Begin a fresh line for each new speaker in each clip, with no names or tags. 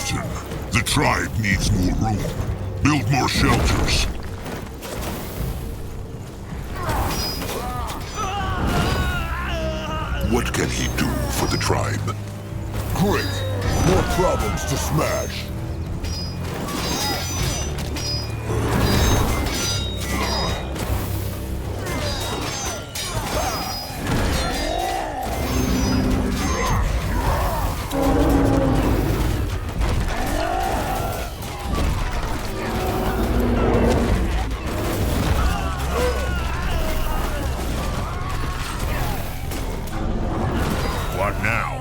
Captain, the tribe needs more room. Build more shelters.
What can he do for the tribe?
Great! More problems to smash!
What now?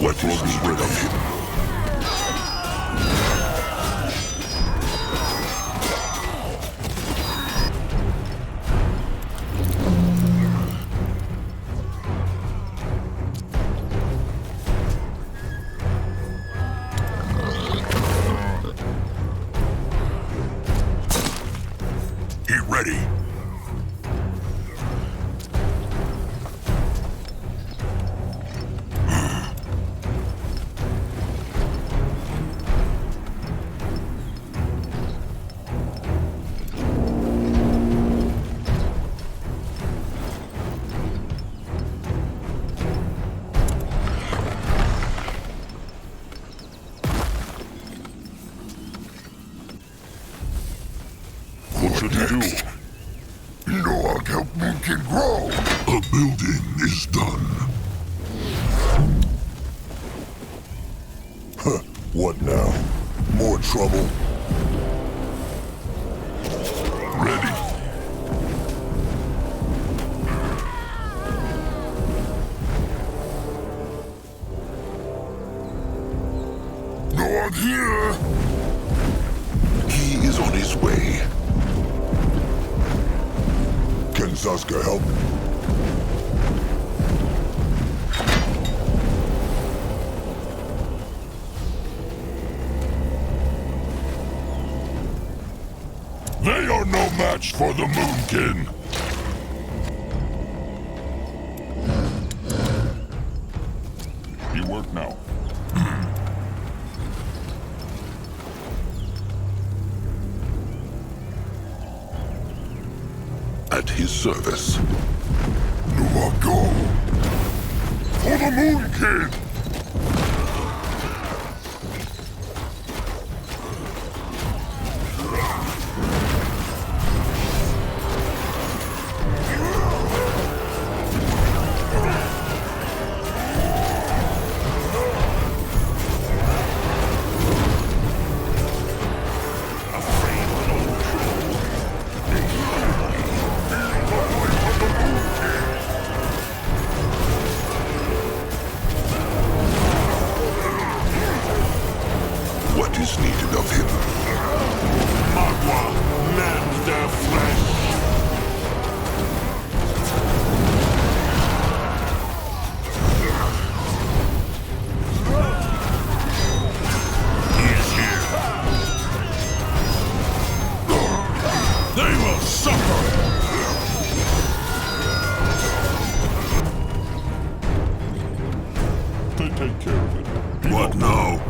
What will be rid of him?
He ready. What should he do?
You know I'll help Moonkin grow!
A building is done.
Huh, what now? More trouble?
Ready.
No one here!
He is on his way.
Can Saska help?
They are no match for the Moonkin. You work now.
At his service.
No one go!
For the Moonkin!
What is needed of him?
Magua, mend their flesh. He's here. They will suffer. They take care of it. What now?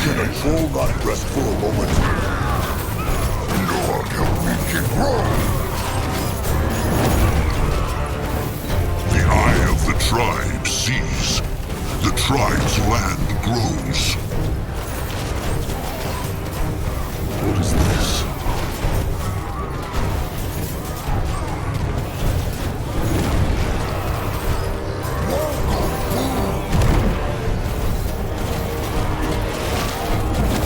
Can a troll not rest for a moment? No one help Moonkin grow!
The eye of the tribe sees. The tribe's land grows.
What is this?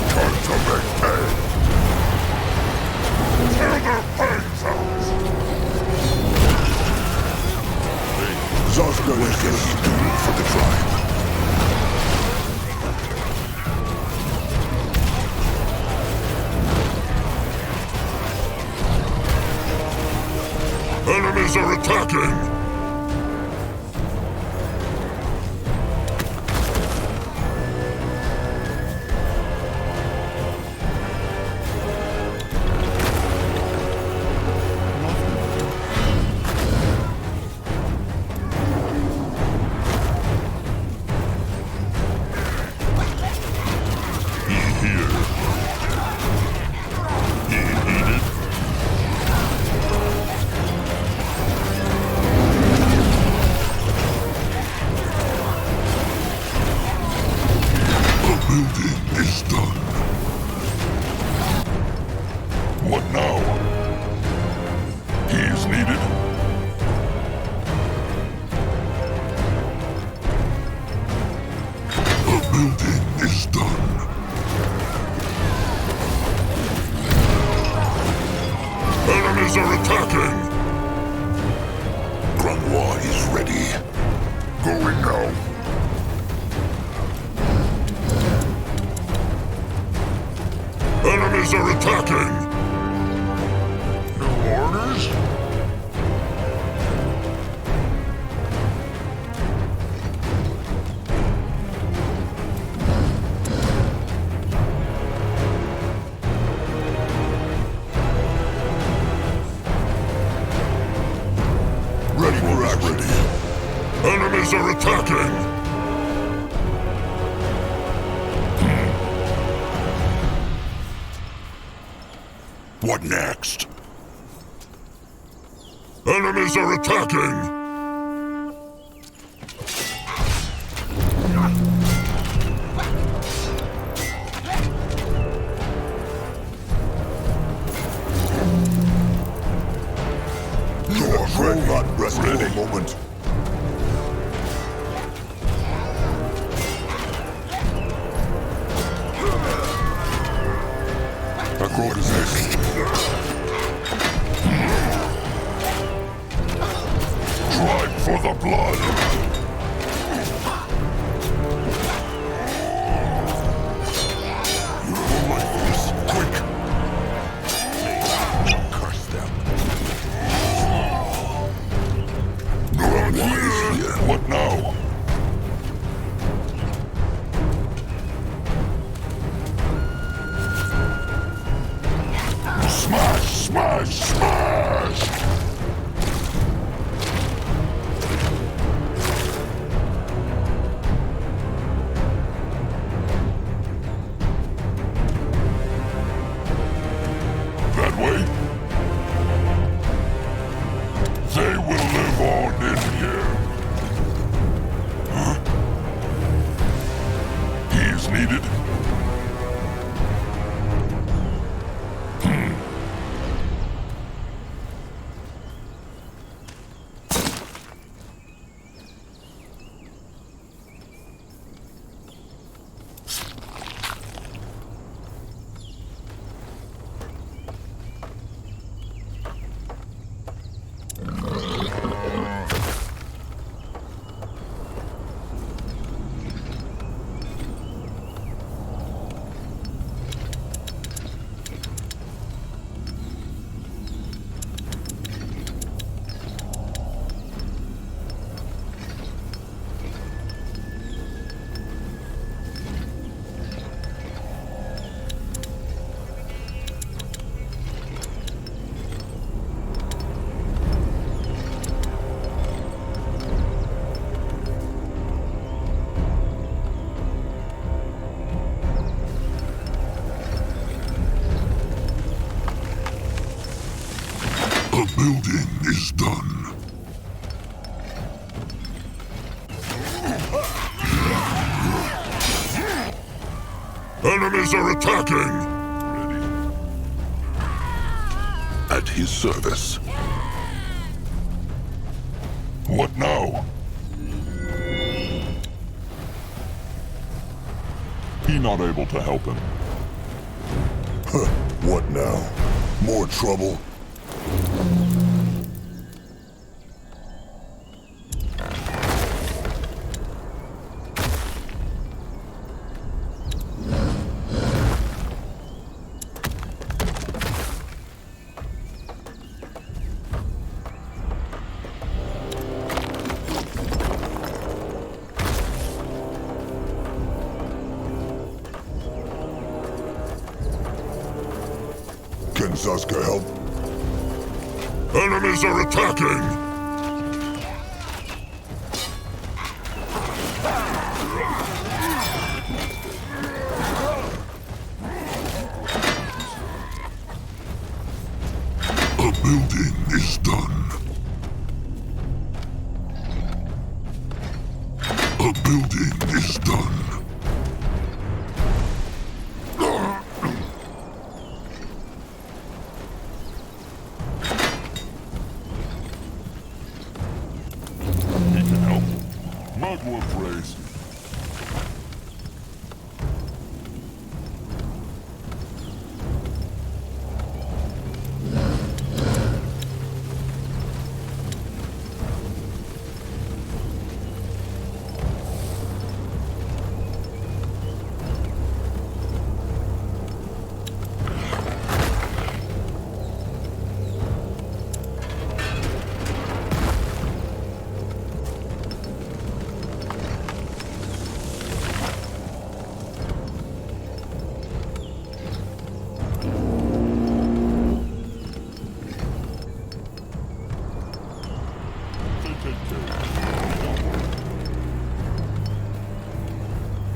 Time to make hay!
Enemies are attacking! Building is done. What now? He is needed. The building is done. Enemies are attacking!
Granois is ready. Going now.
Enemies are attacking!
New orders? Ready for action.
Enemies are attacking! What next? Enemies are attacking!
Will not rest for a moment.
According to this. Tribe for the blood! You will like this quick! Curse them! Grandma is here! What now? Smash! Smash! Smash! That way? They will live on in here. Huh? He is needed. The building is done. Enemies are attacking!
At his service.
What now? He not able to help him.
What now? More trouble? Zaska help?
Enemies are attacking! A building is done. A building is done.
He can help. Mugwort race.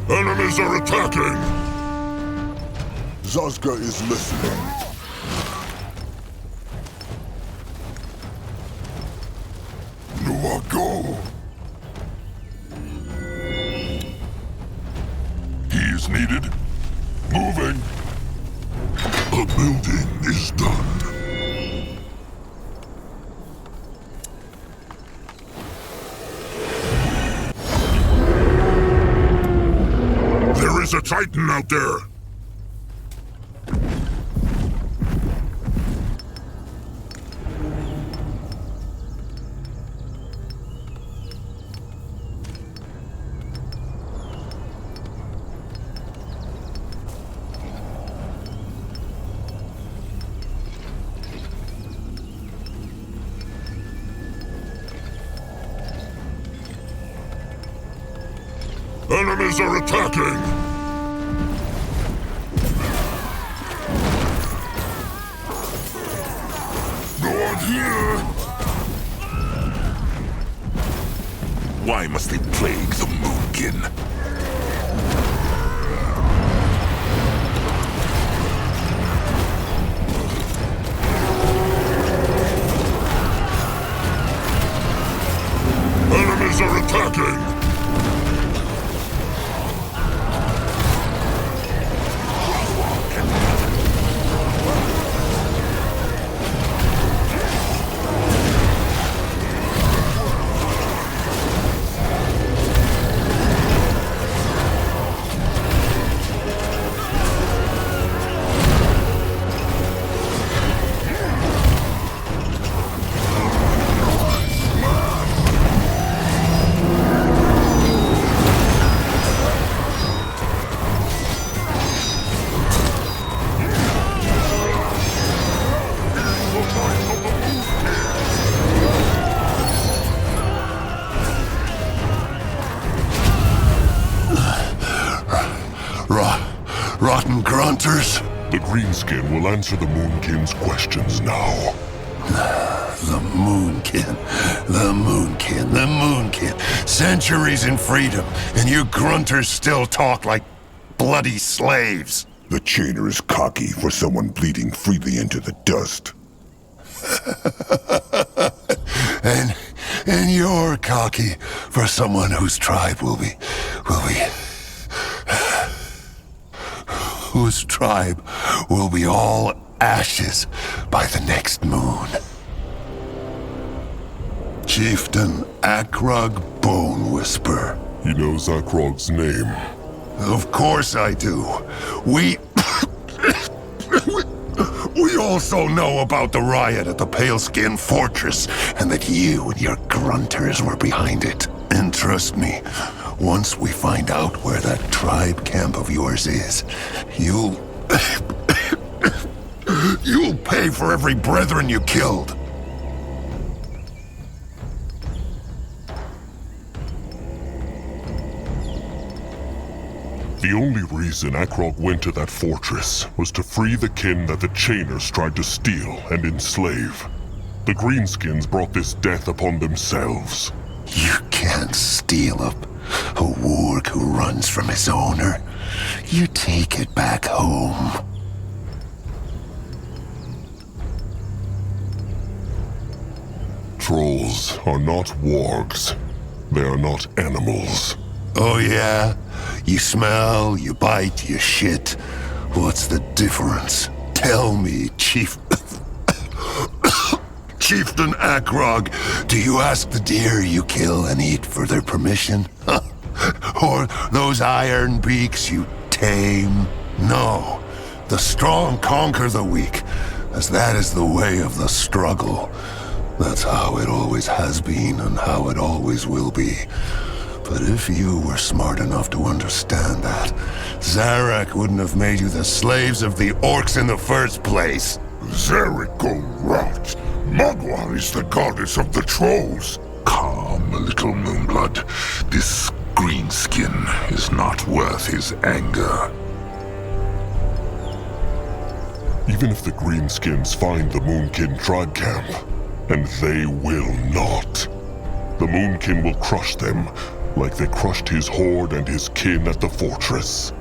Enemies are attacking!
Zaska is listening. Go.
He is needed. Moving.
A building is done. There is a Titan out there! Enemies are attacking!
No one here!
Why must they plague the Moonkin?
Enemies are attacking!
Rotten grunters.
The Greenskin will answer the Moonkin's questions now.
The Moonkin. The Moonkin. The Moonkin. Centuries in freedom, and you grunters still talk like bloody slaves.
The chainer is cocky for someone bleeding freely into the dust.
And you're cocky for someone whose tribe whose tribe will be all ashes by the next moon. Chieftain Akrog Bone Whisper.
He knows Akrog's name.
Of course I do. We also know about the riot at the Paleskin Fortress, and that you and your grunters were behind it. And trust me, once we find out where that tribe camp of yours is, you'll pay for every brethren you killed.
The only reason Akrog went to that fortress was to free the kin that the Chainers tried to steal and enslave. The Greenskins brought this death upon themselves.
You can't steal a warg who runs from his owner. You take it back home.
Trolls are not wargs. They are not animals.
Oh yeah? You smell, you bite, you shit. What's the difference? Tell me, Chieftain Akrog, do you ask the deer you kill and eat for their permission? Or those iron beaks you tame? No. The strong conquer the weak, as that is the way of the struggle. That's how it always has been and how it always will be. But if you were smart enough to understand that, Zarek wouldn't have made you the slaves of the orcs in the first place.
Zarek go rot. Magua is the goddess of the trolls.
Calm, little Moonblood. This greenskin is not worth his anger.
Even if the Greenskins find the Moonkin tribe camp, and they will not, the Moonkin will crush them like they crushed his horde and his kin at the fortress.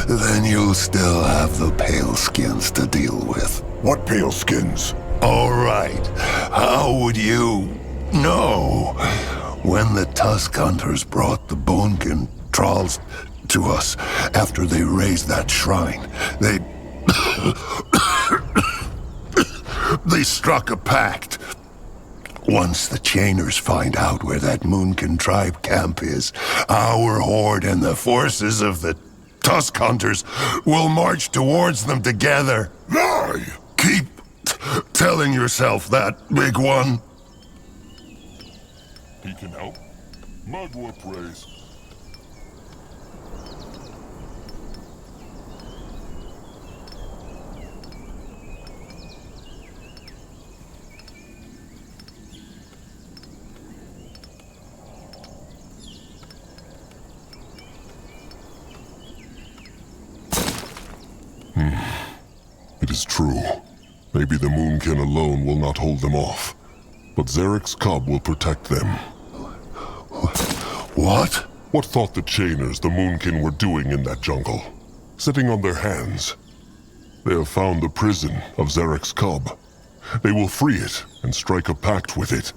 Then you'll still have the pale skins to deal with.
What pale skins?
All right. How would you know? When the Tusk Hunters brought the Bonekin trolls to us after they raised that shrine, they struck a pact. Once the Chainers find out where that Moonkin tribe camp is, our horde and the forces of the Tusk Hunters will march towards them together.
Lie!
Keep telling yourself that, big one.
He can help. Magua prays. It is true. Maybe the Moonkin alone will not hold them off. But Zarek's cub will protect them.
What?
What thought the Chainers the Moonkin were doing in that jungle? Sitting on their hands. They have found the prison of Zarek's cub. They will free it and strike a pact with it.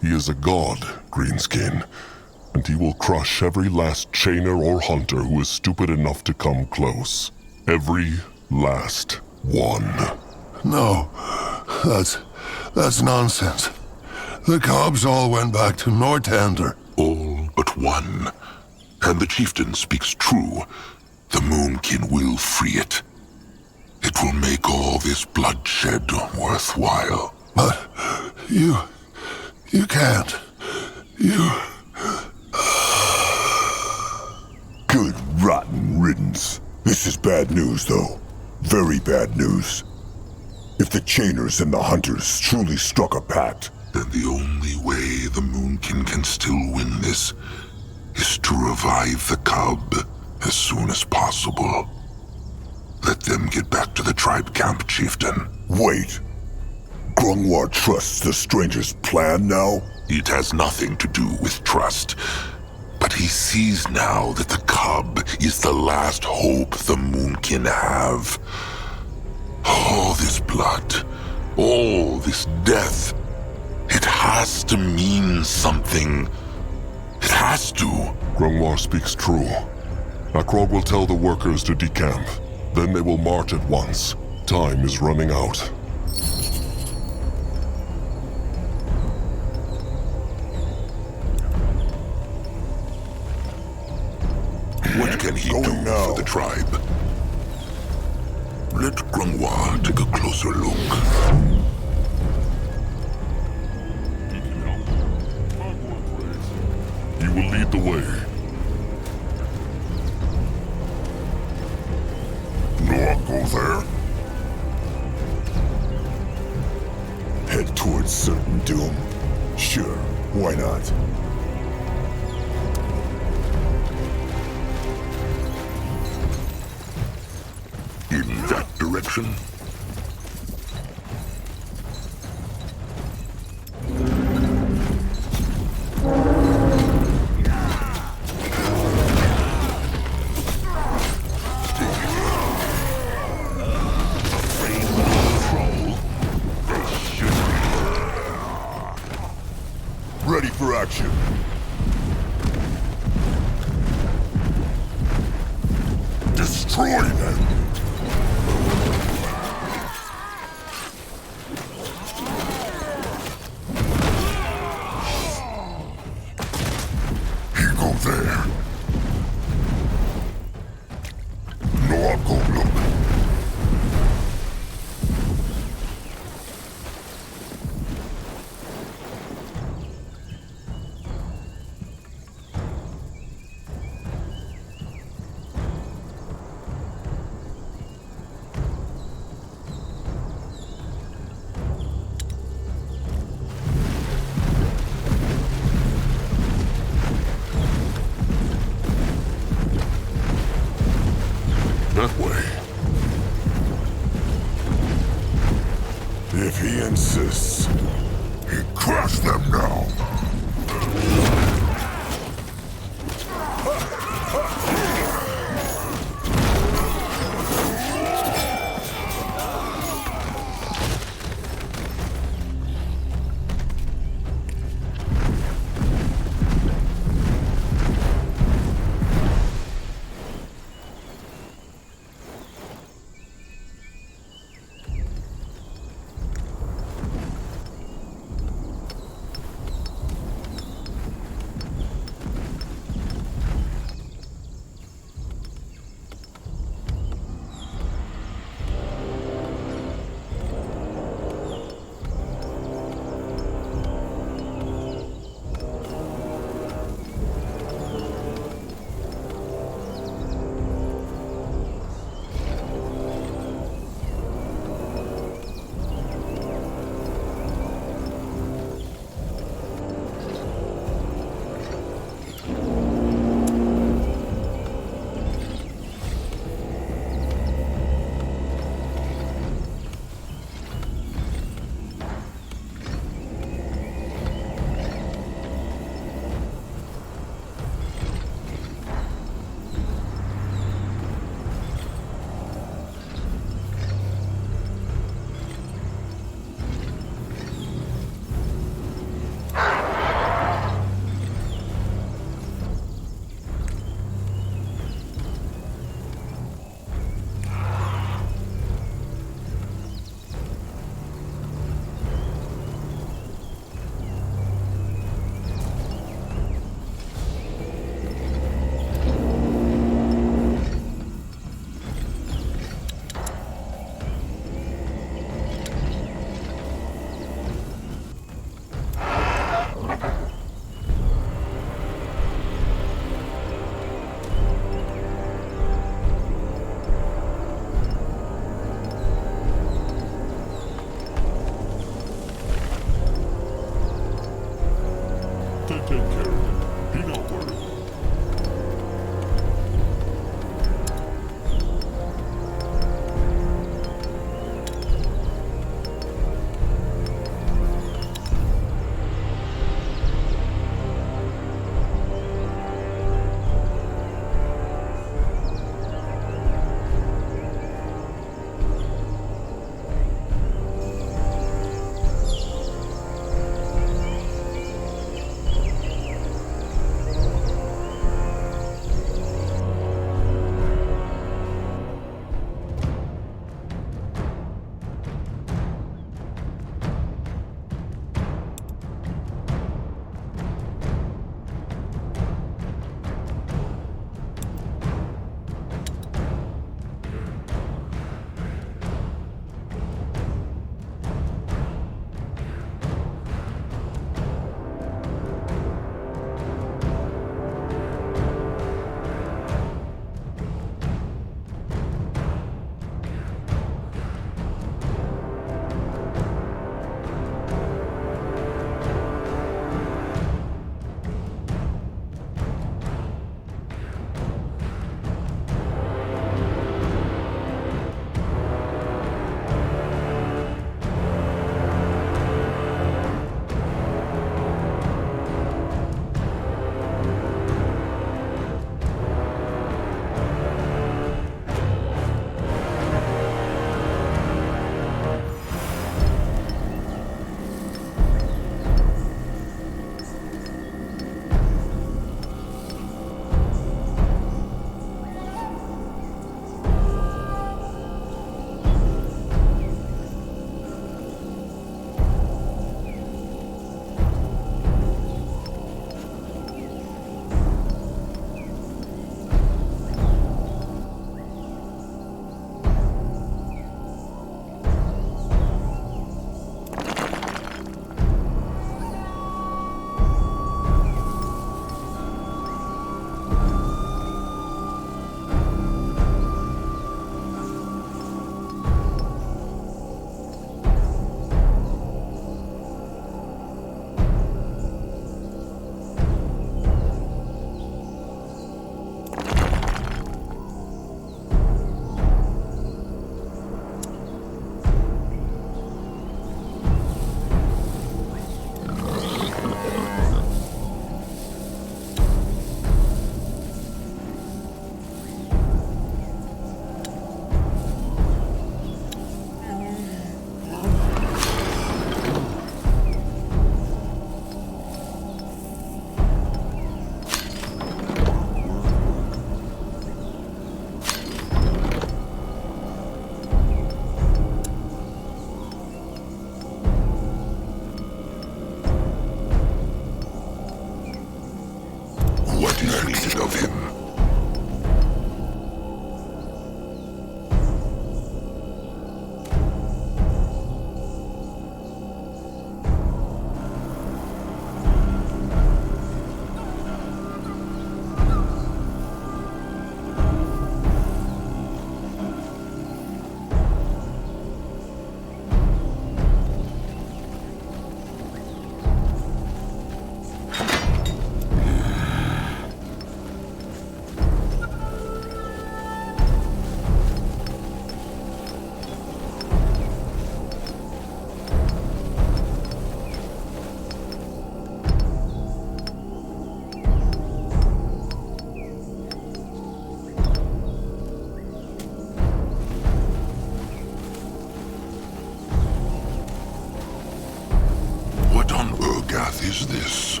He is a god, Greenskin, and he will crush every last Chainer or hunter who is stupid enough to come close. Every last one.
No, that's nonsense. The cubs all went back to Nortander.
All but one. And the chieftain speaks true. The Moonkin will free it. It will make all this bloodshed worthwhile.
But you can't.
Good rotten riddance. This is bad news, though. Very bad news. If the Chainers and the Hunters truly struck a pact,
Then the only way the Moonkin can still win this is to revive the cub as soon as possible. Let them get back to the tribe camp, chieftain.
wait. Grungwar trusts the stranger's plan now?
It has nothing to do with trust. But he sees now that the cub is the last hope the Moonkin have. All this blood, all this death, it has to mean something. It has to.
Grungwar speaks true. Akrog will tell the workers to decamp. Then they will march at once. Time is running out.
What can he
Going
do
now.
for the tribe? Let Grungwar take a closer look.
You will lead the way.
No, I'll go there. Head towards certain doom? Sure, why not?
that direction?
Ready for action.
Destroy them!
You go there. No, I'll go look.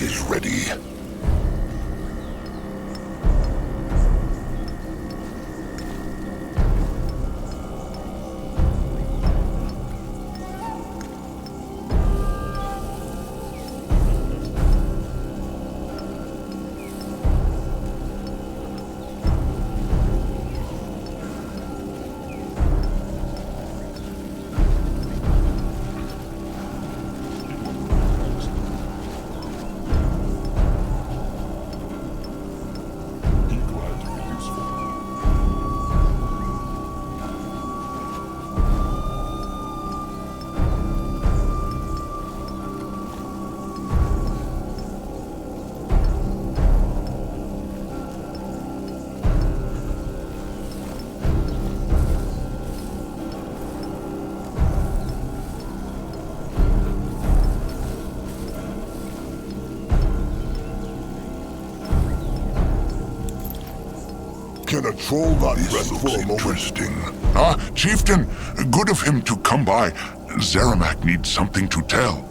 is ready.
Can a troll not
This
rest
looks
for a moment?
interesting. Chieftain, good of him to come by. Zeramak needs something to tell.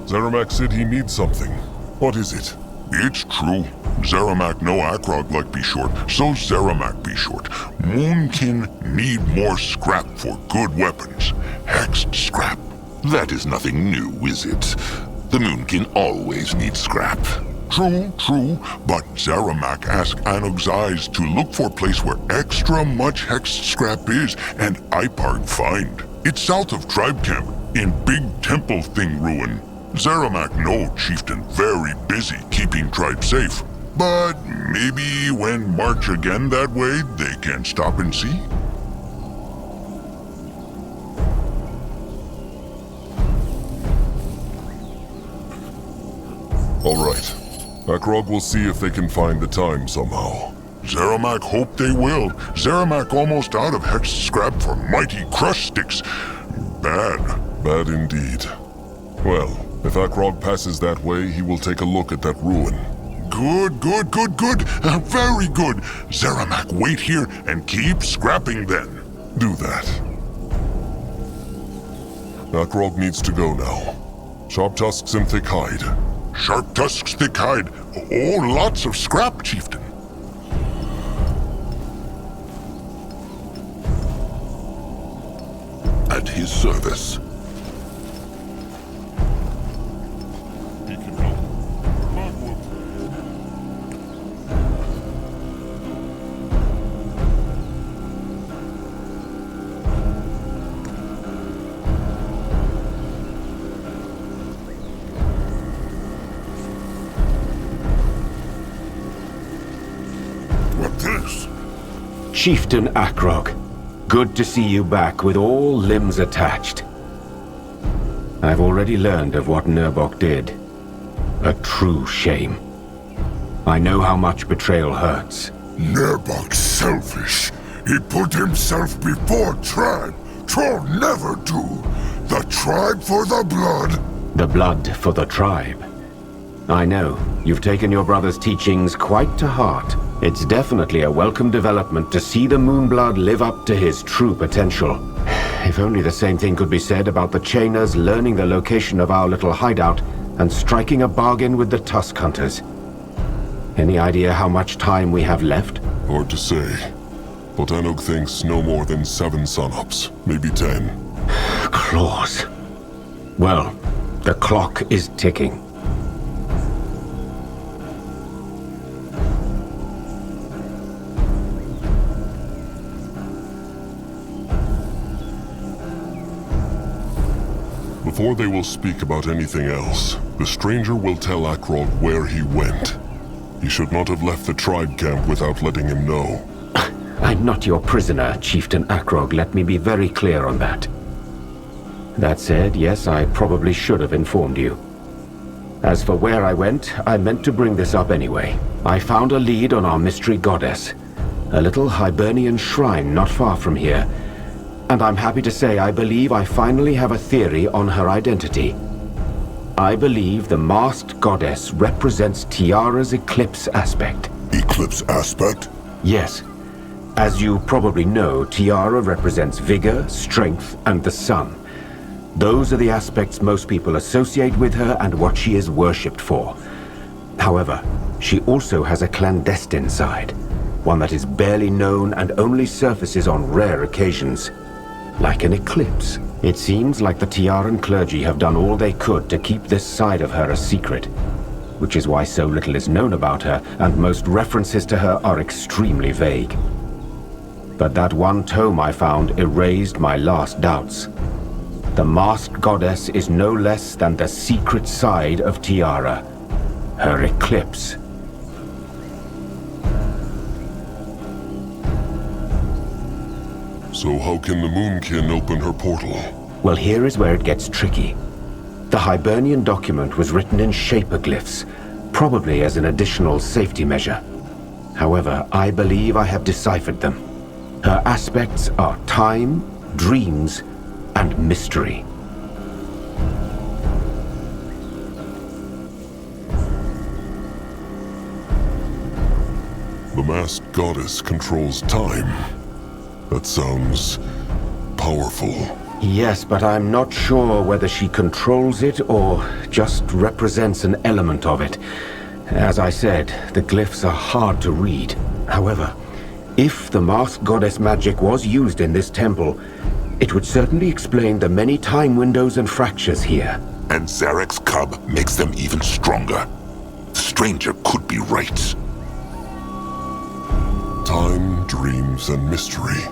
Zeramak said he needs something. What is it?
It's true. Zeramak no Akrog like be short, so Zeramak be short. Moonkin need more scrap for good weapons. Hexed scrap. That is nothing new, is it? The Moonkin always need scrap. True, but Zeramak asked Anug's eyes to look for place where extra much hexed scrap is, and Iparg find. It's south of Tribe Camp, in Big Temple Thing Ruin. Zeramak no chieftain very busy keeping tribe safe. But maybe when march again that way, they can stop and see?
All right. Akrog will see if they can find the time somehow.
Zeramak hope they will. Zeramak almost out of hexed scrap for mighty crush sticks. Bad.
Bad indeed. Well, if Akrog passes that way, he will take a look at that ruin.
Good. Very good. Zeramak, wait here and keep scrapping then.
Do that. Akrog needs to go now. Sharp tusks and thick hide.
Sharp tusks, thick hide. Oh, lots of scrap, chieftain. At his service.
He can help.
What this?
Chieftain Akrog, good to see you back with all limbs attached. I've already learned of what Nurbok did. A true shame. I know how much betrayal hurts.
Nurbok's selfish. He put himself before tribe. Troll never do. The tribe for the blood.
The blood for the tribe. I know, you've taken your brother's teachings quite to heart. It's definitely a welcome development to see the Moonblood live up to his true potential. If only the same thing could be said about the Chainers learning the location of our little hideout and striking a bargain with the Tusk Hunters. Any idea how much time we have left?
Hard to say. But Anug thinks no more than 7 sun-ups, maybe 10.
Claws. Well, the clock is ticking.
Before they will speak about anything else, the stranger will tell Akrog where he went. He should not have left the tribe camp without letting him know.
I'm not your prisoner, Chieftain Akrog. Let me be very clear on that. That said, yes, I probably should have informed you. As for where I went, I meant to bring this up anyway. I found a lead on our mystery goddess. A little Hibernian shrine not far from here. And I'm happy to say I believe I finally have a theory on her identity. I believe the masked goddess represents Tiara's eclipse aspect.
Eclipse aspect?
Yes. As you probably know, Tiara represents vigor, strength, and the sun. Those are the aspects most people associate with her and what she is worshipped for. However, she also has a clandestine side, one that is barely known and only surfaces on rare occasions, like an eclipse. It seems like the Tiaran clergy have done all they could to keep this side of her a secret, which is why so little is known about her, and most references to her are extremely vague. But that one tome I found erased my last doubts. The masked goddess is no less than the secret side of Tiara, her eclipse.
So how can the Moonkin open her portal?
Well, here is where it gets tricky. The Hibernian document was written in shaperglyphs, probably as an additional safety measure. However, I believe I have deciphered them. Her aspects are time, dreams, and mystery.
The masked goddess controls time. That sounds powerful.
Yes, but I'm not sure whether she controls it or just represents an element of it. As I said, the glyphs are hard to read. However, if the masked goddess magic was used in this temple, it would certainly explain the many time windows and fractures here.
And Zarek's cub makes them even stronger. The stranger could be right.
Time, dreams, and mystery.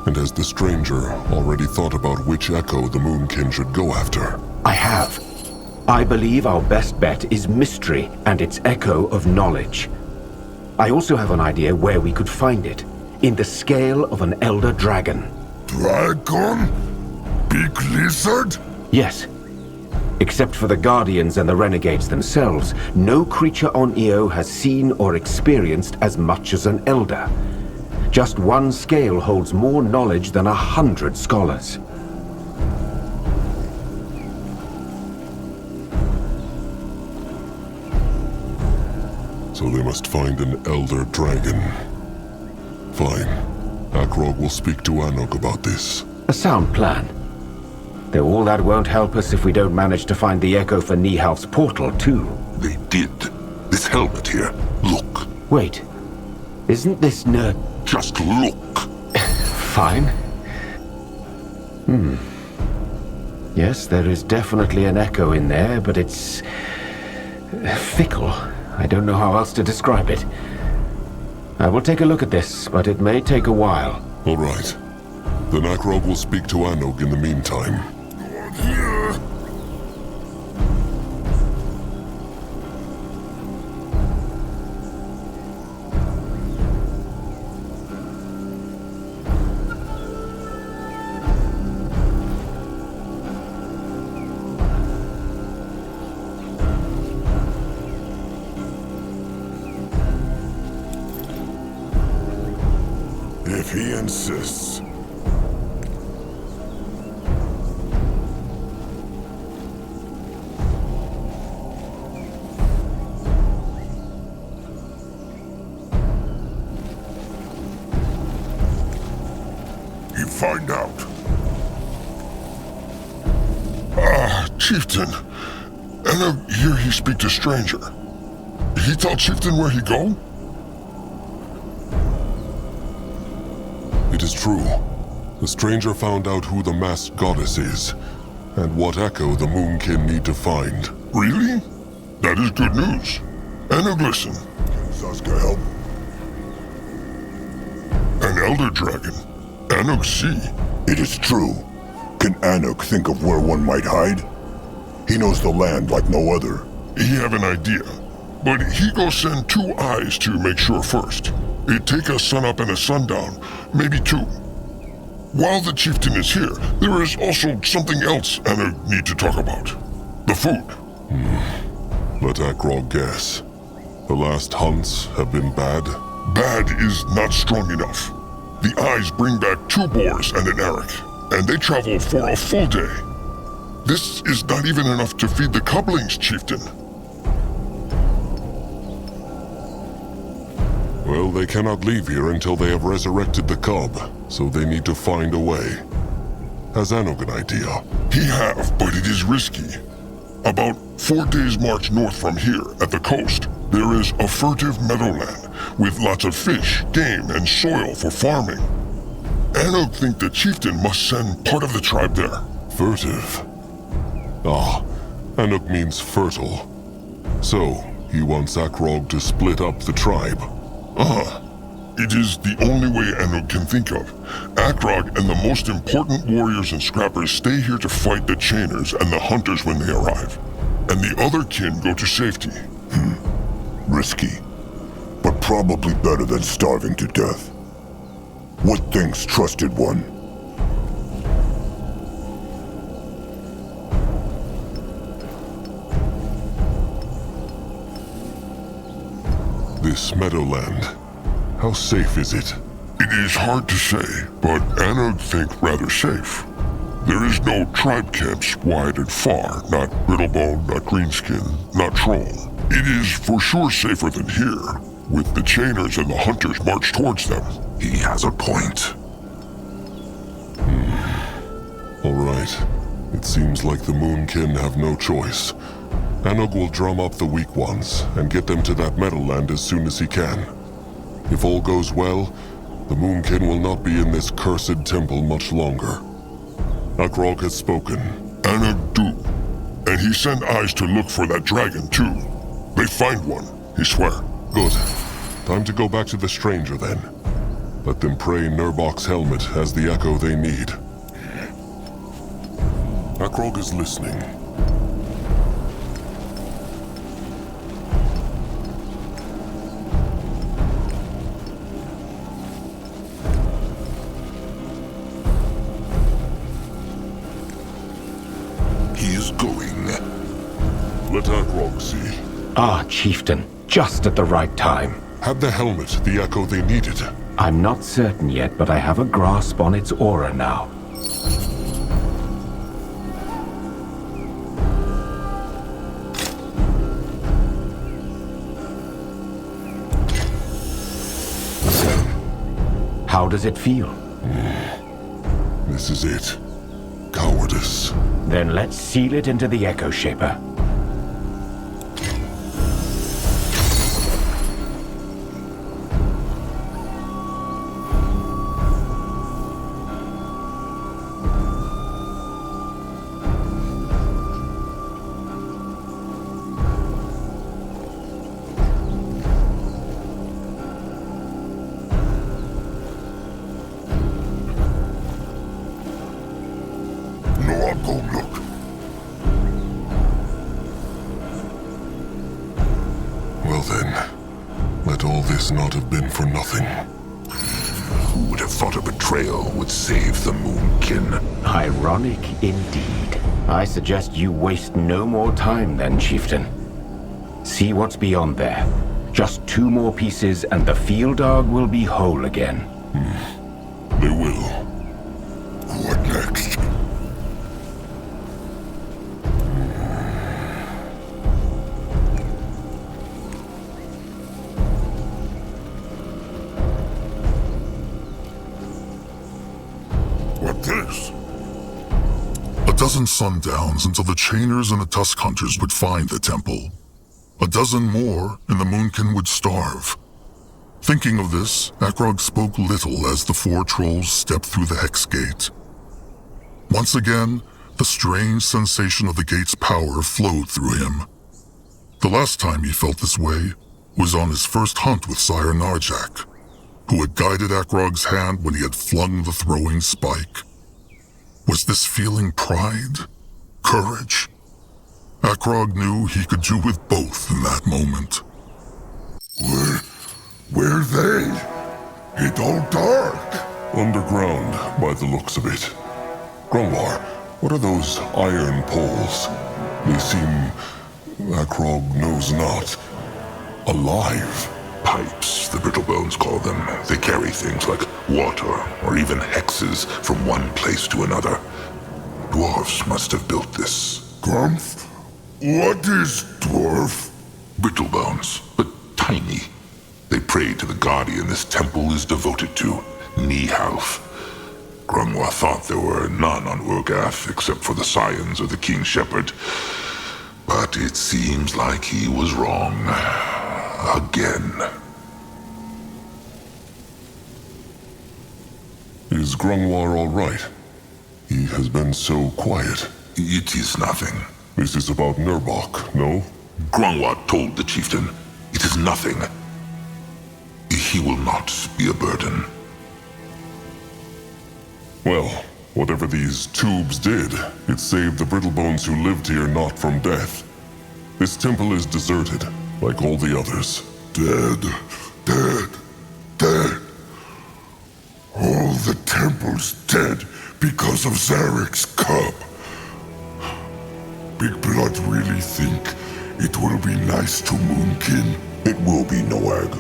And has the stranger already thought about which echo the Moonkin should go after?
I have. I believe our best bet is mystery and its echo of knowledge. I also have an idea where we could find it. In the scale of an elder dragon.
Dragon? Big lizard?
Yes. Except for the Guardians and the Renegades themselves, no creature on Io has seen or experienced as much as an elder. Just one scale holds more knowledge than 100 scholars.
So they must find an elder dragon. Fine. Akrog will speak to Anok about this.
A sound plan. Though all that won't help us if we don't manage to find the echo for Nihalf's portal, too.
They did. This helmet here. Look.
Wait. Isn't this nerd...
Just look.
Fine. Yes, there is definitely an echo in there, but it's... fickle. I don't know how else to describe it. I will take a look at this, but it may take a while.
All right. Then Akrog will speak to Anok in the meantime.
If he insists.
You find out.
Chieftain. And here he speak to stranger. He tell Chieftain where he go?
It is true. The stranger found out who the masked goddess is, and what echo the Moonkin need to find.
Really? That is good news. Anok, listen. Can Saska help? An elder dragon. Anok see. It is true. Can Anok think of where one might hide? He knows the land like no other. He have an idea, but he go send 2 eyes to make sure first. It take a sunup and a sundown, maybe 2. While the chieftain is here, there is also something else Anok need to talk about. The food.
Let Akrog guess. The last hunts have been bad?
Bad is not strong enough. The eyes bring back 2 boars and an eric, and they travel for a full day. This is not even enough to feed the cublings, chieftain.
Well, they cannot leave here until they have resurrected the cub, so they need to find a way. Has Anog an idea?
He have, but it is risky. About 4 days' march north from here, at the coast, there is a furtive meadowland with lots of fish, game, and soil for farming. Anog think the chieftain must send part of the tribe there.
Furtive. Ah, Anog means fertile. So, he wants Akrog to split up the tribe.
It is the only way Anog can think of. Akrog and the most important warriors and scrappers stay here to fight the chainers and the hunters when they arrive. And the other kin go to safety.
Risky, but probably better than starving to death. What thinks Trusted One?
This meadowland, how safe is it?
It is hard to say, but Anog think rather safe. There is no tribe camps wide and far, not Brittlebone, not Greenskin, not Troll. It is for sure safer than here, with the chainers and the hunters march towards them.
He has a point.
All right. It seems like the Moonkin have no choice. Anog will drum up the weak ones and get them to that meadowland as soon as he can. If all goes well, the Moonkin will not be in this cursed temple much longer. Akrog has spoken.
Anog do. And he sent eyes to look for that dragon too. They find one, he swear.
Good. Time to go back to the stranger then. Let them pray Nurbok's helmet has the echo they need. Akrog is listening.
He is going.
Let Akrog see.
Ah, Chieftain, just at the right time.
Had the helmet the echo they needed?
I'm not certain yet, but I have a grasp on its aura now. How does it feel?
This is it. Cowardice.
Then let's seal it into the Echo Shaper.
Well then, let all this not have been for nothing.
Who would have thought a betrayal would save the Moonkin?
Ironic indeed. I suggest you waste no more time then, Chieftain. See what's beyond there. Just 2 more pieces and the field dog will be whole again.
They will.
What next? What this?
A dozen sundowns until the chainers and the tusk hunters would find the temple. A dozen more, and the Moonkin would starve. Thinking of this, Akrog spoke little as the 4 trolls stepped through the hex gate. Once again, the strange sensation of the gate's power flowed through him. The last time he felt this way was on his first hunt with Sire Narjak, who had guided Akrog's hand when he had flung the throwing spike. Was this feeling pride? Courage? Akrog knew he could do with both in that moment.
Where they? It all dark.
Underground, by the looks of it. Grumlar, what are those iron poles? They seem, Akrog knows not, alive.
Pipes, the Brittlebones call them. They carry things like water or even hexes from one place to another. Dwarves must have built this.
Grumph? What is dwarf?
Brittlebones, but tiny. They pray to the guardian this temple is devoted to, Nihalf. Grungwa thought there were none on Urgath except for the scions of the King Shepherd. But it seems like he was wrong. Again.
Is Grungwar all right? He has been so quiet.
It is nothing.
This is about Nurbok, no?
Grungwa told the chieftain. It is nothing. He will not be a burden.
Well, whatever these tubes did, it saved the Brittlebones who lived here not from death. This temple is deserted, like all the others.
Dead, dead, dead. All the temple's dead because of Zarek's cub. Big Blood really think it will be nice to Moonkin? It will be, Noag.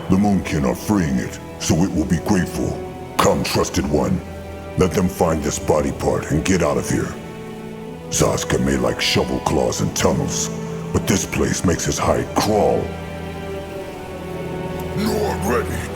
The Moonkin are freeing it, so it will be grateful. Come, Trusted One. Let them find this body part and get out of here. Zaska may like shovel claws and tunnels, but this place makes his hide crawl. No, I'm ready.